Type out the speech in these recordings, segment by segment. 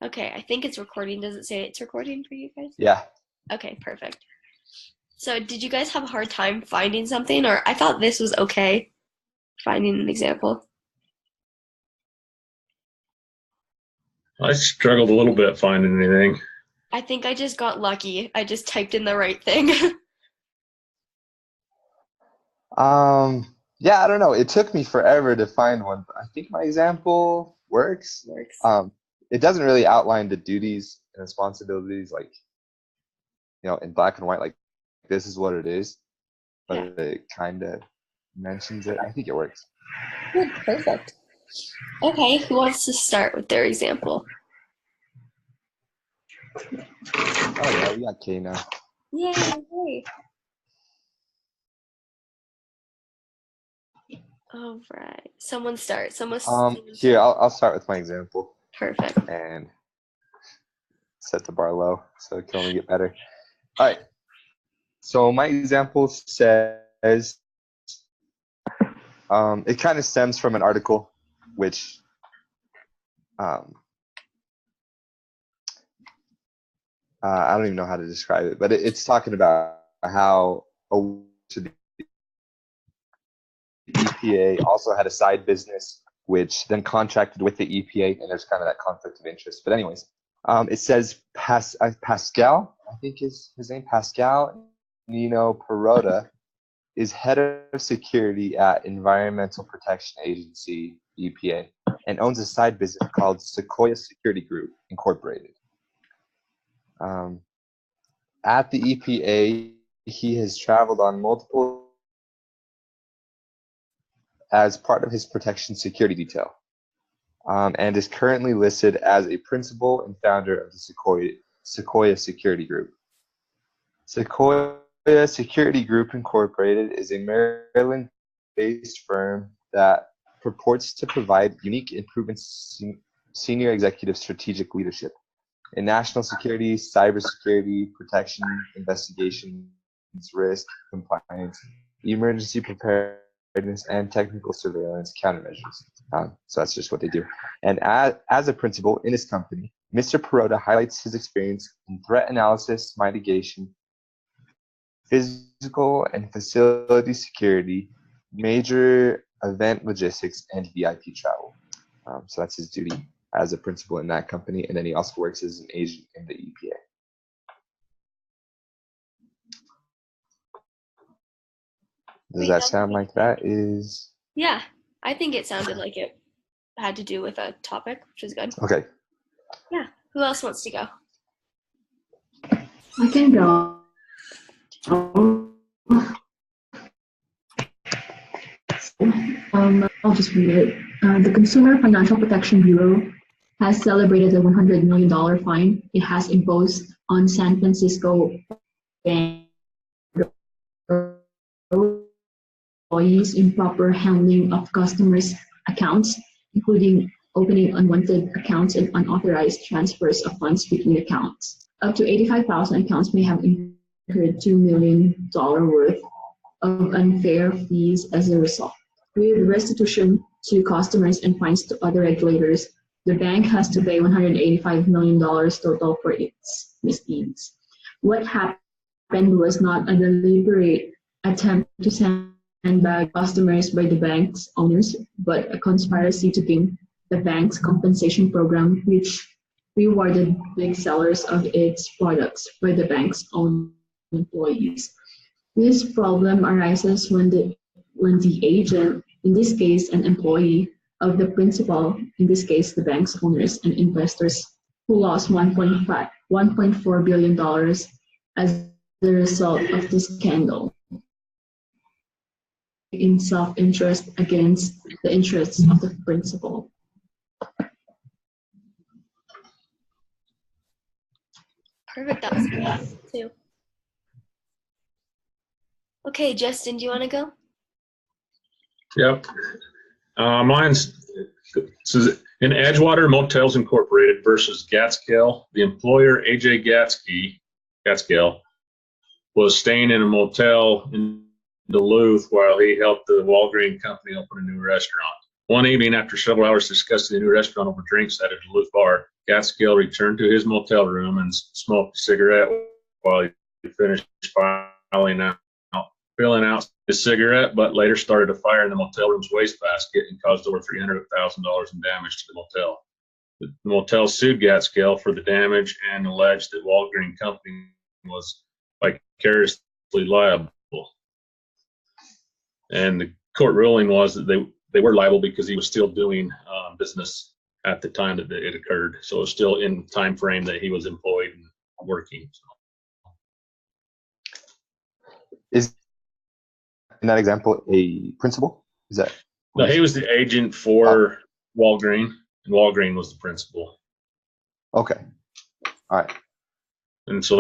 Okay, I think it's recording. Does it say it's recording for you guys? Yeah. Okay, perfect. So, did you guys have a hard time finding something, or I thought this was okay, finding an example? I struggled a little bit finding anything. I think I just got lucky. I just typed in the right thing. Yeah, I don't know. It took me forever to find one, but I think my example works. Works. It doesn't really outline the duties and responsibilities like, in black and white, like this is what it is, but Yeah. it kind of mentions it. I think it works. Good, perfect. Okay, who wants to start with their example? Oh yeah, we got K now. Yay! All right. Someone start. Here, I'll start with my example Perfect. and set the bar low so it can only get better. All right. So my example says, it kind of stems from an article, which I don't even know how to describe it, but it's talking about how the EPA also had a side business, which then contracted with the EPA, and there's kind of that conflict of interest. But anyways, it says Pascal, I think is his name, Pascal Nino Perrotta, is head of security at Environmental Protection Agency, EPA, and owns a side business called Sequoia Security Group, Incorporated. At the EPA, he has traveled on multiple as part of his protection security detail, and is currently listed as a principal and founder of the Sequoia Security Group. Sequoia Security Group Incorporated is a Maryland-based firm that purports to provide unique improvements in senior executive strategic leadership in national security, cybersecurity, protection, investigations, risk, compliance, emergency preparedness, and technical surveillance countermeasures. So that's just what they do. And as a principal in his company, Mr. Perrotta highlights his experience in threat analysis, mitigation, physical and facility security, major event logistics, and VIP travel. So that's his duty as a principal in that company, and then he also works as an agent in the EPA. Does that sound like that is? Yeah, I think it sounded like it had to do with a topic, which is good. Okay. Yeah. Who else wants to go? I can go. I'll just read it. The Consumer Financial Protection Bureau has celebrated the $100 million fine it has imposed on San Francisco Bank employees' improper handling of customers' accounts, including opening unwanted accounts and unauthorized transfers of funds between accounts. Up to 85,000 accounts may have incurred $2 million worth of unfair fees as a result. With restitution to customers and fines to other regulators, the bank has to pay $185 million total for its misdeeds. What happened was not a deliberate attempt to sandbag customers by the bank's owners, but a conspiracy to game the bank's compensation program, which rewarded big sellers of its products by the bank's own employees. This problem arises when the agent, in this case an employee, of the principal, in this case the bank's owners and investors, who lost $1.4 billion as the result of the scandal, in self-interest against the interests of the principal. Perfect. That was good too. Okay, Justin, do you want to go? Yep. Mine's says in Edgewater Motels Incorporated versus Gatzkel, the employer AJ Gatzkel was staying in a motel in Duluth while he helped the Walgreens company open a new restaurant. One evening, after several hours discussing the new restaurant over drinks at a Duluth bar, Gaskill returned to his motel room and smoked a cigarette while he finished filling out his cigarette, but later started a fire in the motel room's wastebasket and caused over $300,000 in damage to the motel. The motel sued Gaskill for the damage and alleged that Walgreen Company was vicariously liable. And the court ruling was that they were liable because he was still doing business at the time that it occurred. So it was still in time frame that he was employed and working. Is in that example a principal? Is that? No, he was the agent for Walgreen, and Walgreen was the principal. Okay. All right. And so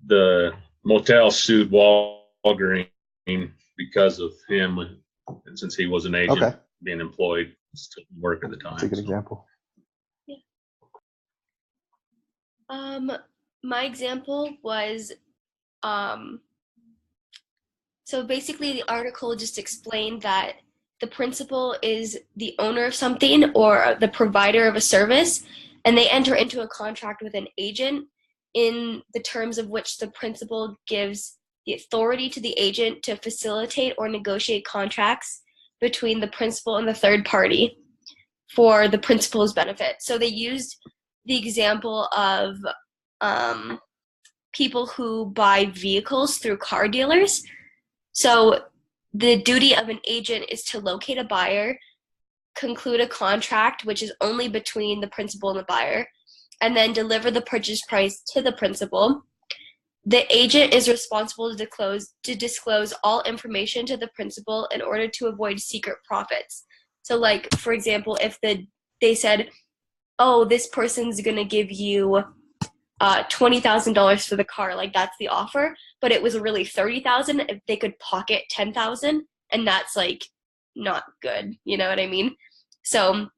the motel sued Walgreen because of him, and since he was an agent being employed, still work at the time. That's a good example. Yeah. My example was, so basically the article just explained that the principal is the owner of something or the provider of a service, and they enter into a contract with an agent in the terms of which the principal gives the authority to the agent to facilitate or negotiate contracts between the principal and the third party for the principal's benefit. So they used the example of people who buy vehicles through car dealers. So the duty of an agent is to locate a buyer, conclude a contract, which is only between the principal and the buyer, and then deliver the purchase price to the principal. The agent is responsible to disclose all information to the principal in order to avoid secret profits. So like, for example, if they said, oh, this person's going to give you $20,000 for the car, like that's the offer, but it was really $30,000, if they could pocket $10,000, and that's like not good, you know what I mean? So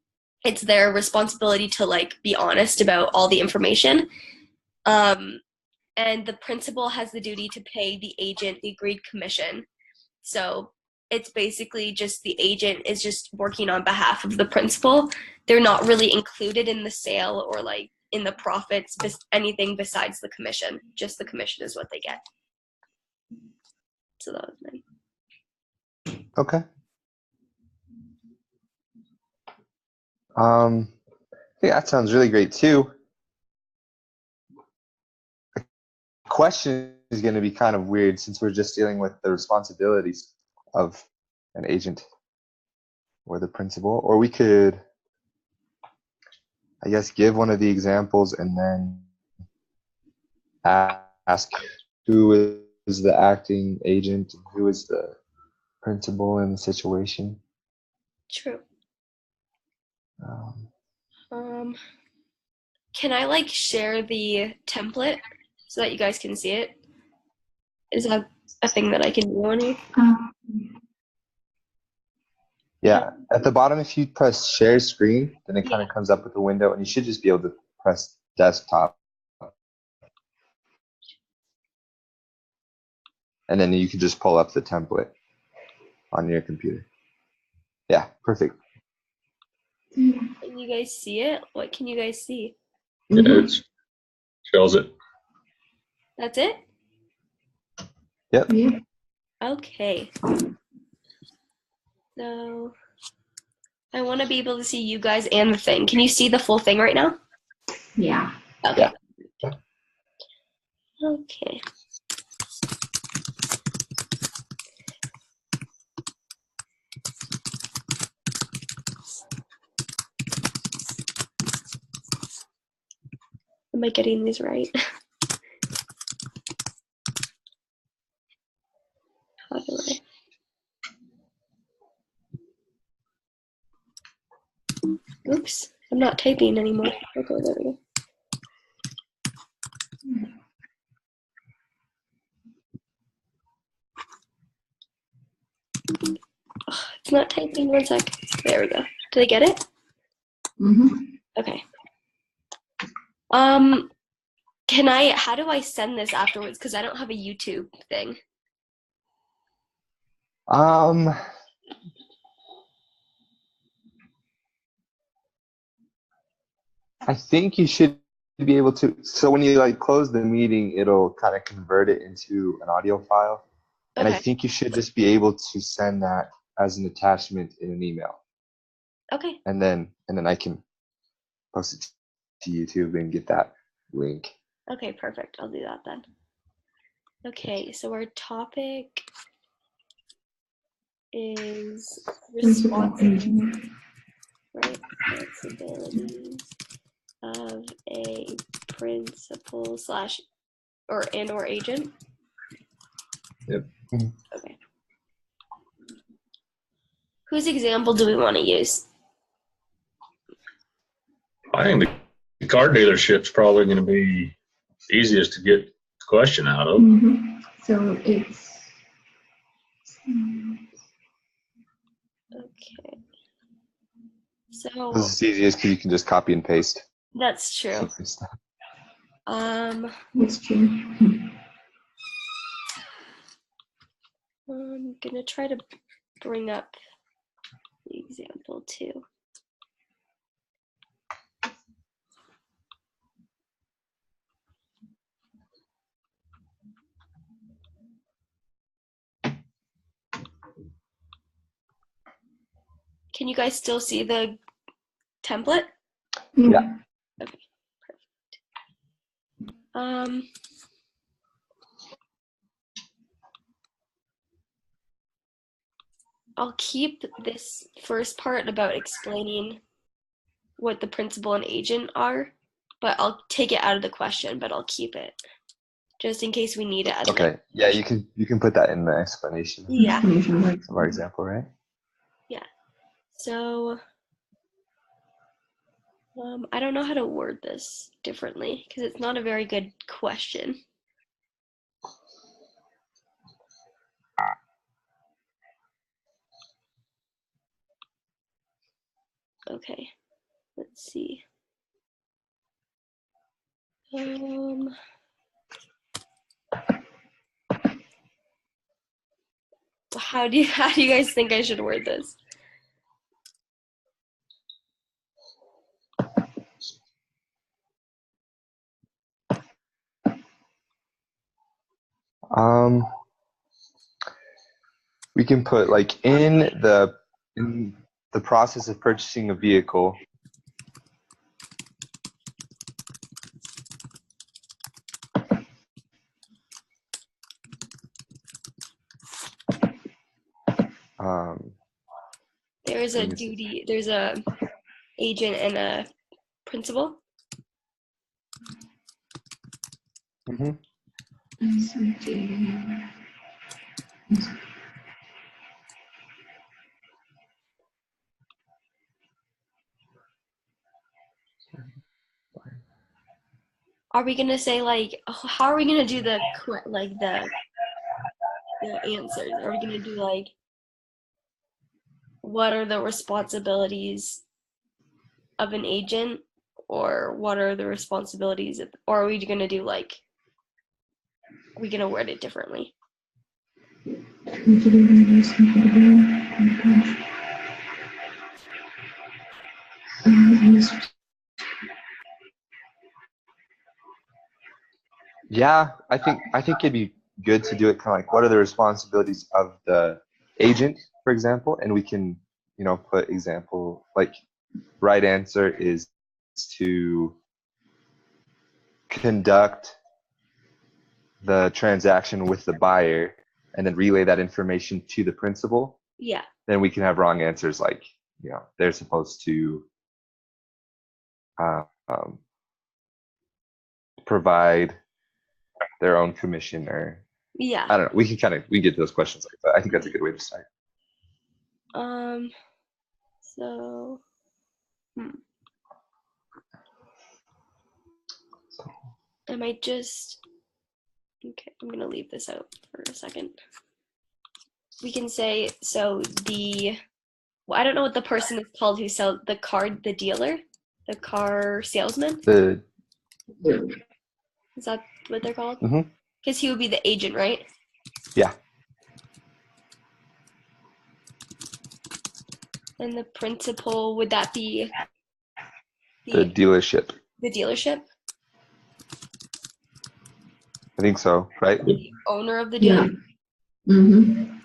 it's their responsibility to like be honest about all the information. And the principal has the duty to pay the agent the agreed commission. So it's basically just the agent is just working on behalf of the principal. They're not really included in the sale or like in the profits, anything besides the commission. Just the commission is what they get. So that was mine. Okay. I think that sounds really great too. The question is going to be kind of weird since we're just dealing with the responsibilities of an agent or the principal, or we could, I guess, give one of the examples and then ask who is the acting agent and who is the principal in the situation. True. Can I like share the template so that you guys can see it? Is that a thing that I can do on here? Yeah, at the bottom, if you press share screen, then it kind of comes up with a window, and you should just be able to press desktop. And then you can just pull up the template on your computer. Yeah, perfect. Can you guys see it? What can you guys see? Yeah, it shows it. That's it? Yep. Yeah. Okay. So I want to be able to see you guys and the thing. Can you see the full thing right now? Yeah. Okay. Yeah. Okay. Am I getting these right? How do I? Oops, I'm not typing anymore. Okay, there we go. Oh, it's not typing. 1 sec. There we go. Did I get it? Mm-hmm. Okay. How do I send this afterwards? Because I don't have a YouTube thing. I think you should be able to. So when you like close the meeting, it'll kind of convert it into an audio file, and I Okay. think you should just be able to send that as an attachment in an email, Okay. and then I can post it to YouTube and get that link. Okay, perfect. I'll do that then. Okay, so our topic is Principal agent. responsibilities of a principal slash or agent. Yep. Okay. Whose example do we want to use? I think the car dealership's probably going to be easiest to get the question out of. So it's Okay. So This is easiest because you can just copy and paste. that's true. it's true. I'm gonna try to bring up the example too. Can you guys still see the template? Yeah. Okay, perfect. I'll keep this first part about explaining what the principal and agent are, but I'll take it out of the question, but I'll keep it just in case we need it as an Okay. Yeah, you can put that in the explanation Yeah. of our example, right? So I don't know how to word this differently because it's not a very good question. Okay, let's see. How do you guys think I should word this? We can put like in the process of purchasing a vehicle. There's a duty, there's a agent and a principal. Mhm. Are we gonna say like, how are we gonna do the answers? Are we gonna do like, what are the responsibilities of an agent, or what are the responsibilities of, or are we gonna do like, are we gonna word it differently? Yeah, I think it'd be good to do it kind of like what are the responsibilities of the agent, for example, and we can, put example like right answer is to conduct the transaction with the buyer and then relay that information to the principal. Yeah. Then we can have wrong answers like, they're supposed to provide their own commission, or Yeah. I don't know. We can get to those questions like that. I think that's a good way to start. So, I might just, okay, I'm gonna leave this out for a second. We can say, so I don't know what the person is called who sells the car, the dealer, the car salesman. Is that what they're called? Mm-hmm. Because he would be the agent, right? Yeah. And the principal, would that be The The dealership. the dealership, I think so, right? the owner of the Yeah. dealership. Mm-hmm.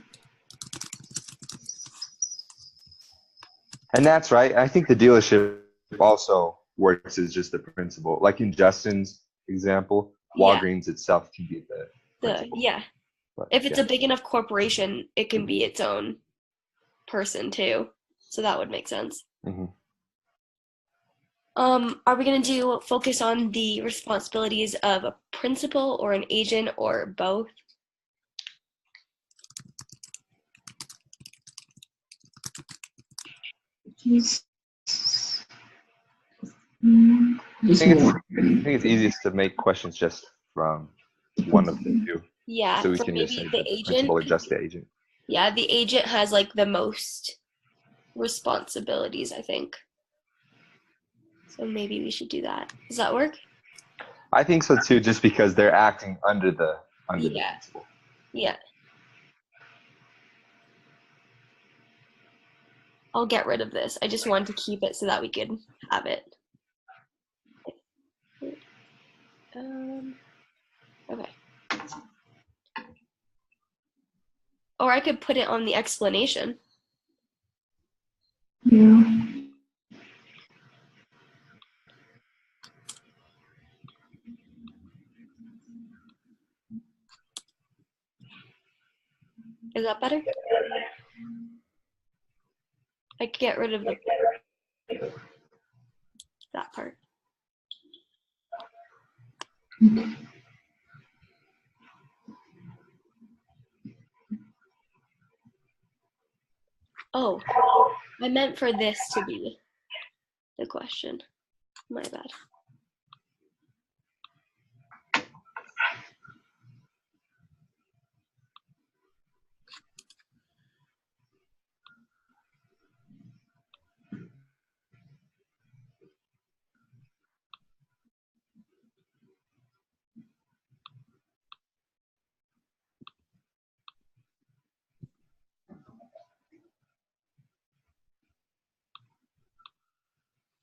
And that's right. I think the dealership also works as just the principal. Like in Justin's example, Yeah. Walgreens itself can be the principal. Yeah. But, If it's yeah. a big enough corporation, it can be its own person too. So that would make sense. Mhm. Are we gonna do focus on the responsibilities of a principal or an agent or both? Just I think more. it's easiest to make questions just from one of the two. Yeah, So we for can just maybe say the the agent. principal or just the agent. Yeah, the agent has like the most responsibilities, I think. So maybe we should do that. Does that work? I think so too, just because they're acting under the Yeah. principal. Yeah. I'll get rid of this. I just wanted to keep it so that we could have it. Okay. Or I could put it on the explanation. Yeah. Is that better? I could get rid of that part. Oh, I meant for this to be the question. My bad.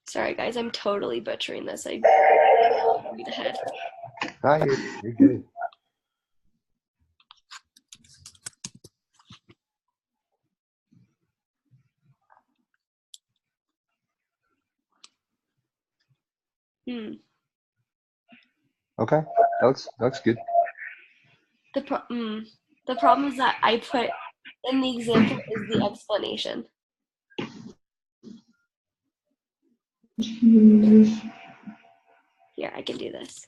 Sorry, guys, I'm totally butchering this. I read ahead. Ah, you're good. Okay, that looks good. The problem is that I put in the example is the explanation. Here, I can do this.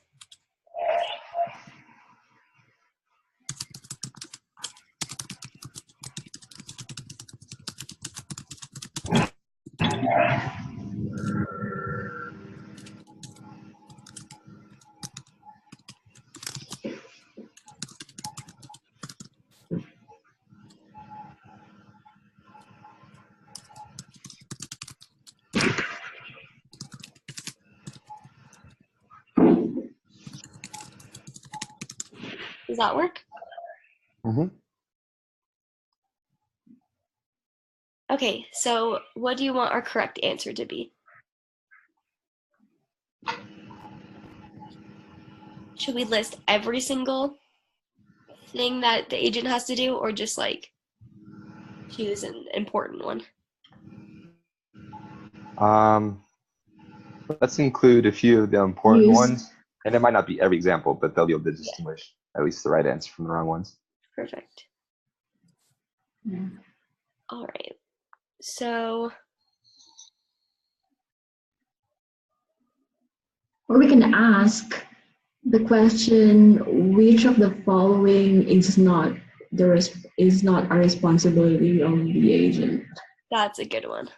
Does that work? Mm-hmm. Okay, so what do you want our correct answer to be? Should we list every single thing that the agent has to do, or just like choose an important one? Let's include a few of the important ones, and it might not be every example, but they'll be able to distinguish at least the right answer from the wrong ones. Perfect. Yeah. All right. So, Or we can ask the question: which of the following is not a responsibility of the agent? that's a good one.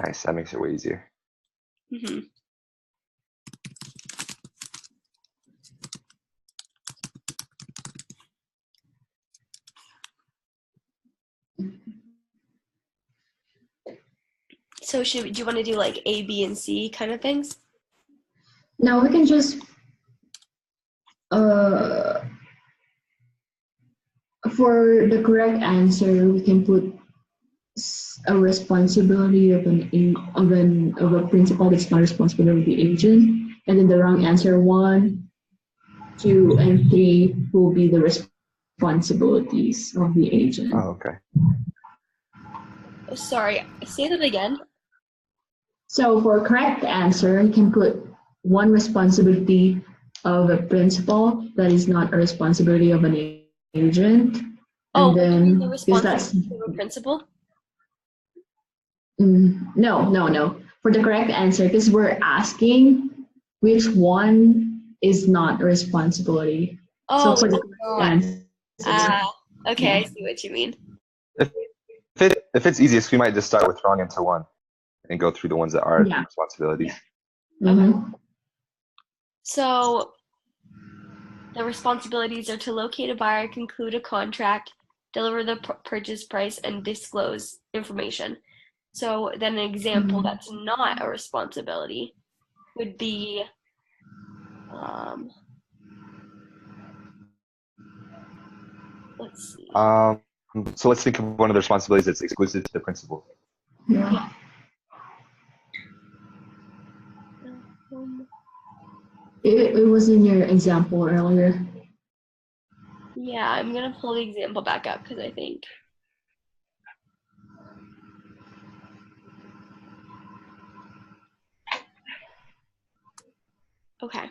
Nice, that makes it way easier. Mm-hmm. So do you want to do like A, B, and C kind of things? Now we can just for the correct answer, we can put a responsibility of a principal that's not responsibility of the agent, and then the wrong answer 1, 2, and 3 will be the responsibilities of the agent. Oh, okay. Oh, sorry, say that again. So for correct answer, you can put 1 responsibility of a principal that is not a responsibility of an agent. Oh, And then, the because that's, responsibility of a principal? no. For the correct answer, because we're asking which one is not a responsibility. Oh, So for the it's correct not. answer, Okay, I Yeah. see what you mean. If it's easiest, we might just start with wrong answer 1 and go through the ones that are Yeah. responsibilities. Mhm. So the responsibilities are to locate a buyer, conclude a contract, deliver the purchase price, and disclose information. So then an example that's not a responsibility would be let's see. So let's think of one of the responsibilities that's exclusive to the principal. Yeah. It was in your example earlier. Yeah, I'm gonna pull the example back up because I think. Okay.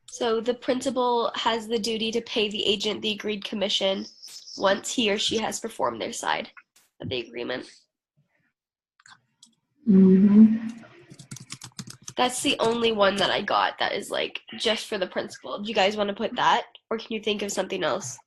So the principal has the duty to pay the agent the agreed commission once he or she has performed their side of the agreement. That's the only one that I got that is like just for the principal. Do you guys want to put that, or can you think of something else?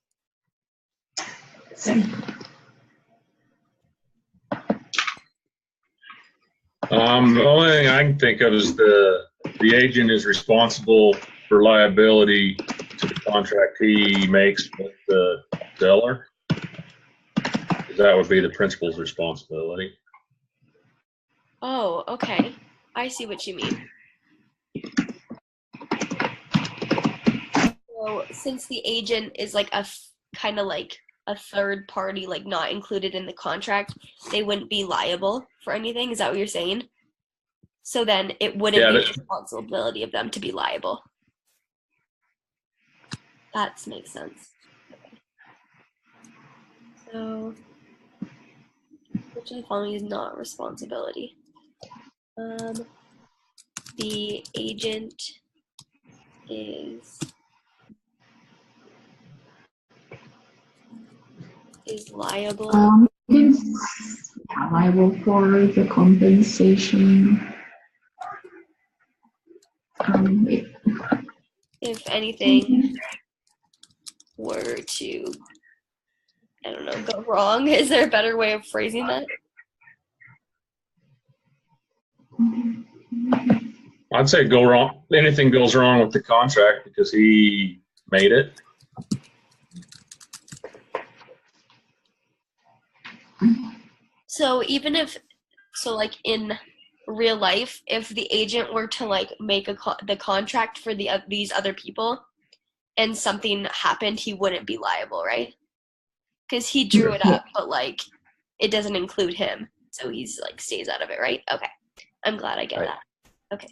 The only thing I can think of is the agent is responsible for liability to the contract he makes with the seller. That would be the principal's responsibility. Oh, okay. I see what you mean. So since the agent is like kind of like a third party, like not included in the contract, they wouldn't be liable for anything. Is that what you're saying? So then it wouldn't be the responsibility of them to be liable. That makes sense. Okay. So which of the following is not responsibility? The agent is liable. Liable for the compensation. If anything were to, I don't know, go wrong, is there a better way of phrasing that? I'd say go wrong. Anything goes wrong with the contract because he made it. So even if, so like in real life, if the agent were to like make the contract for these other people and something happened, he wouldn't be liable, right? Because he drew it up, but like it doesn't include him, so he's like stays out of it, right? Okay, I'm glad I get that. Okay.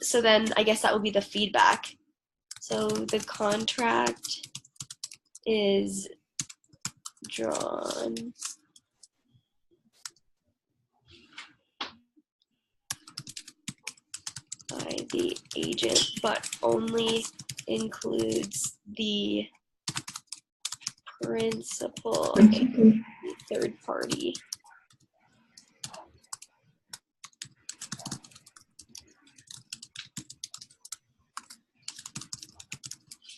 So then I guess that would be the feedback. So the contract is drawn by the agent, but only includes the principal and the third party.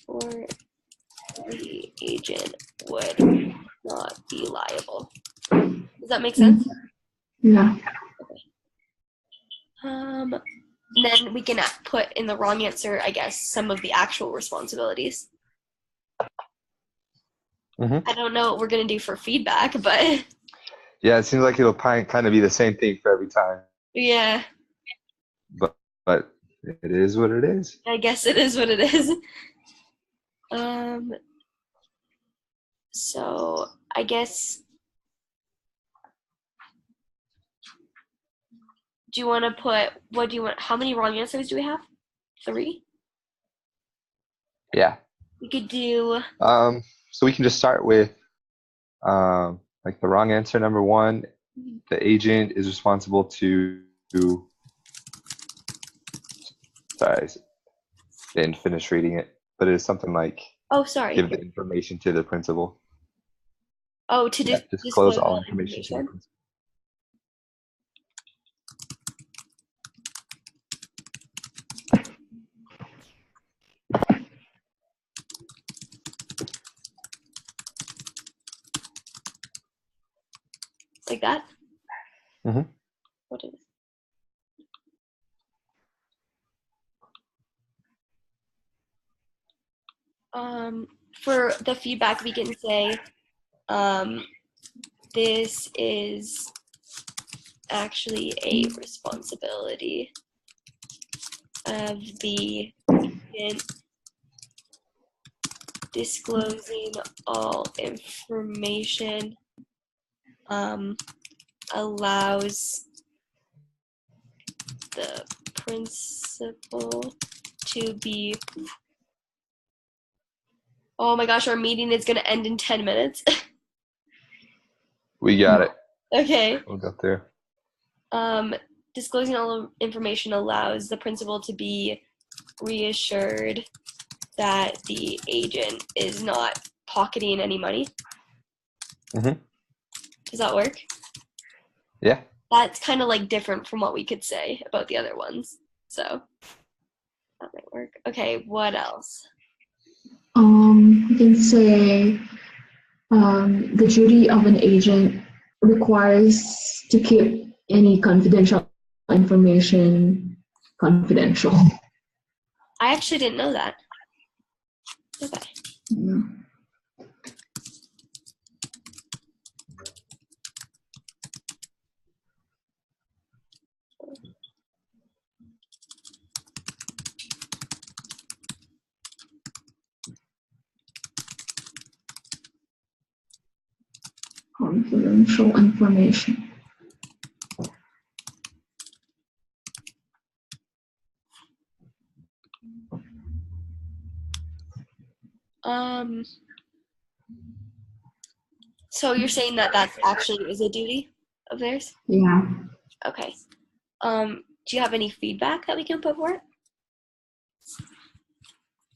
Or the agent would not be liable. Does that make sense? Yeah. Okay. Then we can put in the wrong answer, I guess, some of the actual responsibilities. I don't know what we're going to do for feedback, but... Yeah, it seems like it'll kind of be the same thing for every time. Yeah. But It is what it is. I guess it is what it is. So I guess, do you want to put, what do you want, how many wrong answers do we have? 3? Yeah. We could do, So we can just start with like the wrong answer, number 1. The agent is responsible to. Sorry, I didn't finish reading it, but it is something like oh, sorry. give the information to the principal. Oh, to Yeah, disclose all information to the principal. Like that? Mhm. What is? For the feedback, we can say, this is actually a responsibility of the agent disclosing all information allows the principal to be. Oh my gosh, our meeting is going to end in 10 minutes. We got it. Okay. We'll go through. Disclosing all information allows the principal to be reassured that the agent is not pocketing any money. Mhm. Does that work? Yeah. That's kind of like different from what we could say about the other ones. So that might work. Okay, what else? You can say the duty of an agent requires to keep any confidential information confidential. I actually didn't know that. Okay. Yeah. Confidential information. So you're saying that that actually is a duty of theirs? Yeah. Okay. Do you have any feedback that we can put for it?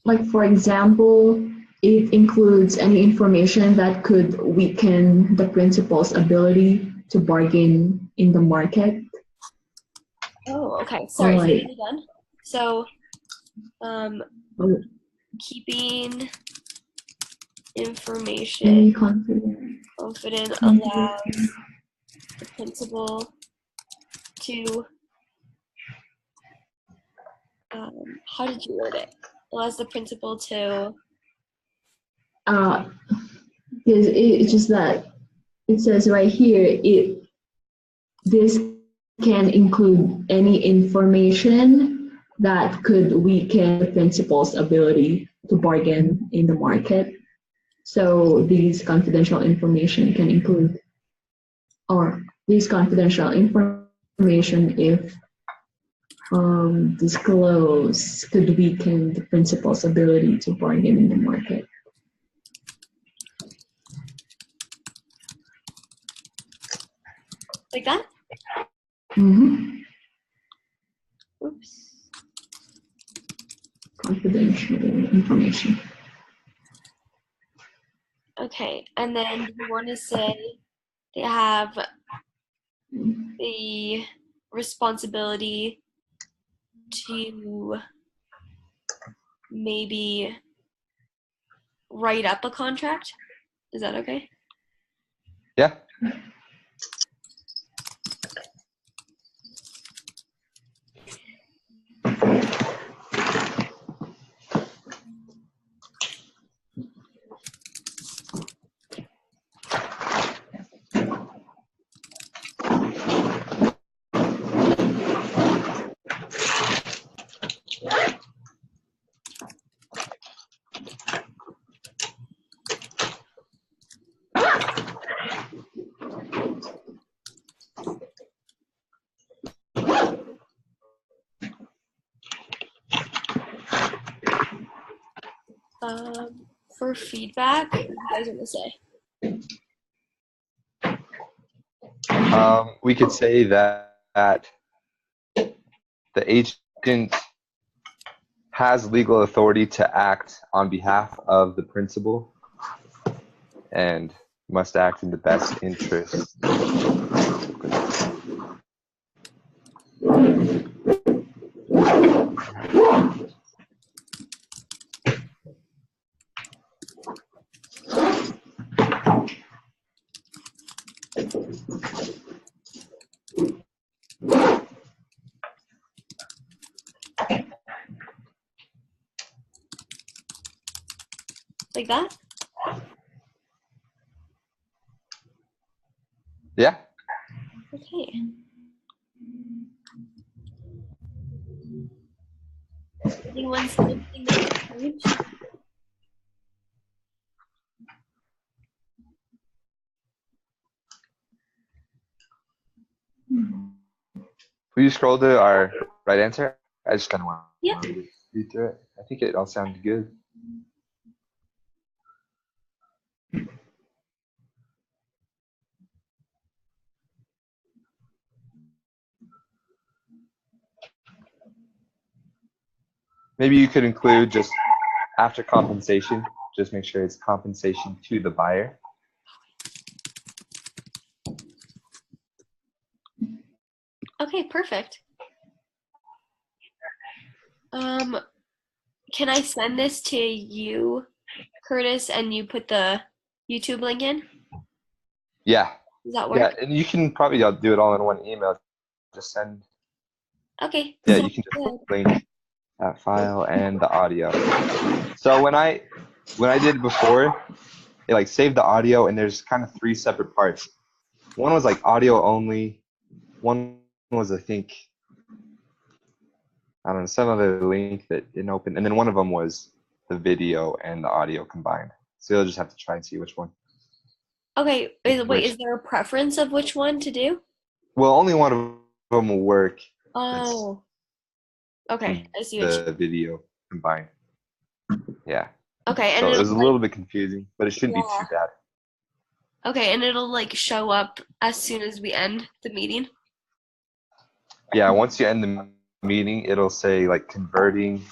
Like, for example, it includes any information that could weaken the principal's ability to bargain in the market. Oh, okay. Sorry, Or say like, that again. So, or keeping information any confident. confident allows the principal to, how did you word it? Allows the principal to, It's just that it says right here, this can include any information that could weaken the principal's ability to bargain in the market. So these confidential information can include, or these confidential information, if disclosed, could weaken the principal's ability to bargain in the market. like that? Mm-hmm. Oops. Confidential information. Okay, and then we want to say they have the responsibility to maybe write up a contract. Is that okay? Yeah. For feedback, what do you guys want to say? We could say that the agent has legal authority to act on behalf of the principal and must act in the best interest. Like that? Yeah. Okay. Anyone see anything on the page? Will you scroll to our right answer? I just kind of want Yep. to read through it. I think it all sounded good. Maybe you could include just after compensation, just make sure it's compensation to the buyer. Okay, perfect. Can I send this to you, Curtis, and you put the YouTube link in? Yeah. Does that work? Yeah, and you can probably do it all in one email. Just send. Okay. Yeah, sounds you can just good. link that file and the audio. So when I did it before, it like saved the audio, and there's kind of 3 separate parts. One was like audio only. One was, I think, I don't know, some other link that didn't open, and then one of them was the video and the audio combined. So you'll just have to try and see which one. Okay, wait, is there a preference of which one to do? Well, only one of them will work. Oh. Okay, I see what you The video combined. Yeah. Okay, and So it it'll was a little bit confusing, but it shouldn't be Yeah. too bad. Okay, and it'll like show up as soon as we end the meeting. Yeah, once you end the meeting, it'll say like converting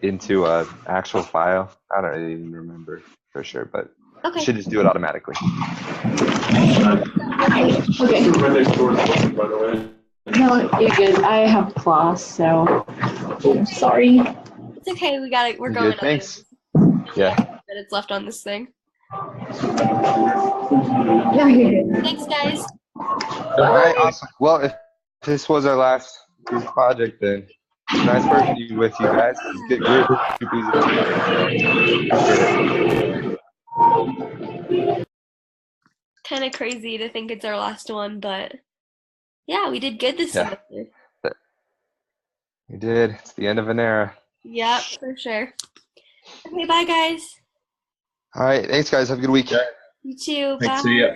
into a actual file. I don't even remember for sure, but it Okay. should just do it automatically. Okay. Right next door, by the way. No, you're good. I have class, so I'm sorry. It's okay, we're You're going good, on. thanks. Yeah. Minutes left on this thing. No, you're good. Thanks, guys. All right, awesome. Well, if this was our last group project, then it's nice working with you guys. It's a good group. Kind of crazy to think it's our last one, but yeah, we did good this Yeah. semester. We did. It's the end of an era. Yep, for sure. Okay, bye, guys. All right, thanks, guys. Have a good week. Yeah. You too. Thanks, Bye. see ya.